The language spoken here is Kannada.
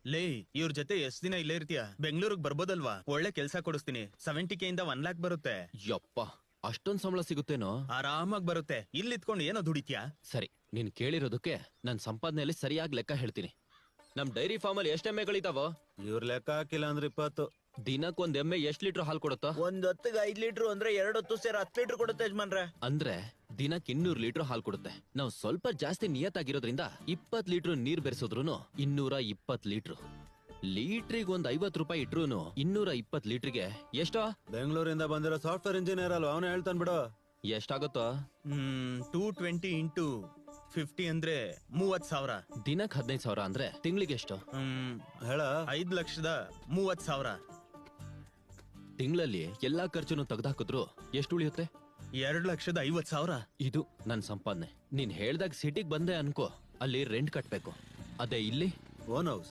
ಲೇ ಇವ್ರ ಜೊತೆ ಎಷ್ಟ್ ದಿನ ಇಲ್ಲೇ ಇರ್ತೀಯ? ಬೆಂಗಳೂರಿಗೆ ಬರ್ಬೋದಲ್ವಾ? ಒಳ್ಳೆ ಕೆಲ್ಸ ಕೊಡಿಸ್ತೀನಿ. 70K ಇಂದ 1 lakh ಬರುತ್ತೆ. ಯಪ್ಪ, ಅಷ್ಟೊಂದ್ ಸಂಬಳ ಸಿಗುತ್ತೇನೋ? ಆರಾಮಾಗ್ ಬರುತ್ತೆ. ಇಲ್ಲಿ ಇತ್ಕೊಂಡು ಏನೋ ದುಡಿತ್ಯಾ? ಸರಿ, ನೀನ್ ಕೇಳಿರೋದಕ್ಕೆ ನನ್ ಸಂಪಾದನೆಯಲ್ಲಿ ಸರಿಯಾಗಿ ಲೆಕ್ಕ ಹೇಳ್ತೀನಿ. ನಮ್ ಡೈರಿ ಫಾರ್ಮ್ ಅಲ್ಲಿ ಎಷ್ಟು ಎಮ್ಮೆಗಳಿದಾವೋ? ಇವ್ರ ಲೆಕ್ಕ ಹಾಕಿಲ್ಲ ಅಂದ್ರೆ 20. ದಿನಕ್ಕೊಂದ್ ಎಮ್ಮೆ ಎಷ್ಟ್ ಲೀಟರ್ ಹಾಲು ಕೊಡುತ್ತೋ? ಒಂದ್ ಹೊತ್ತಿಗೆ 5 ಲೀಟರ್ ಅಂದ್ರೆ 2 ಹೊತ್ತು ಸೇರಿ 10 ಲೀಟರ್ ಕೊಡುತ್ತೆ ಯಜಮಾನ್ರೆ. ಅಂದ್ರೆ ದಿನಕ್ಕೆ 200 ಲೀಟರ್ ಹಾಲು ಕೊಡುತ್ತೆ. ನಾವು ಸ್ವಲ್ಪ ಜಾಸ್ತಿ ನಿಯತ್ತಾಗಿರೋದ್ರಿಂದ 20 ಲೀಟರ್ ನೀರ್ ಬೆರೆಸಿದ್ರು 220 ಲೀಟರ್. ಲೀಟ್ರಿಗೆ ಒಂದ್ 50 ರೂಪಾಯಿ ಇಟ್ರು 220 ಲೀಟರ್ಗೆ ಎಷ್ಟೋ? ಬೆಂಗಳೂರಿಂದ ಬಂದಿರೋ ಸಾಫ್ಟ್ವೇರ್ ಇಂಜಿನಿಯರ್ ಅಲ್ವಾ, ಅವನು ಹೇಳ್ತಾನೆ ಬಿಡು. ಎಷ್ಟಾಗುತ್ತೋ? 220 ಇಂಟು 50 ಅಂದ್ರೆ 30,000. ದಿನಕ್ಕೆ 15,000 ಅಂದ್ರೆ ತಿಂಗಳಿಗೆ ಎಷ್ಟು? ಹೇಳ. 5,30,000. ತಿಂಗಳಲ್ಲಿ ಎಲ್ಲಾ ಖರ್ಚುನು ತೆಗ್ದಾಕಿದ್ರು ಎಷ್ಟು ಉಳಿಯುತ್ತೆ? 2,50,000. ಇದು ನನ್ ಸಂಪಾದನೆ. ನೀನ್ ಹೇಳ್ದಾಗ ಸಿಟಿಗ್ ಬಂದೆ ಅನ್ಕೋ, ಅಲ್ಲಿ ರೆಂಟ್ ಕಟ್ಬೇಕು. ಅದೇ ಇಲ್ಲಿ ಓನ್ ಹೌಸ್.